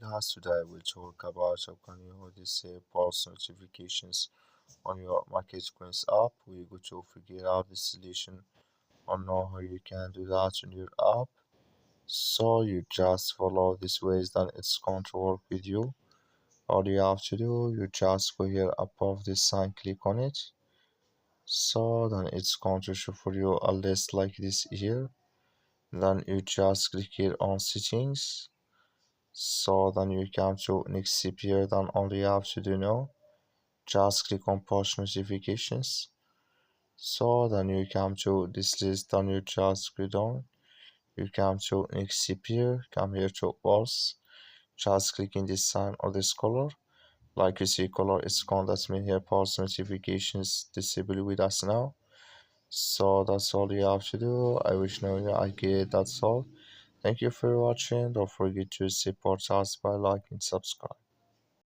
Guys, today we'll talk about how can you disable pulse notifications on your MarketCoins app. We're going to figure out the solution on how you can do that on your app. So you just follow this ways, then it's going to work with you. All you have to do, you just go here above this sign, click on it. So then it's going to show for you a list like this here. Then you just click here on settings. So then you come to next CPR, then all you have to do now, just click on push notifications. So then you come to this list, then you just go down, you come to next CPR, come here to pulse, just click in this sign or this color. Like you see color is gone, that's mean here pulse notifications disable with us now. So that's all you have to do. I wish now I get that's all. Thank you for watching. Don't forget to support us by liking, subscribe.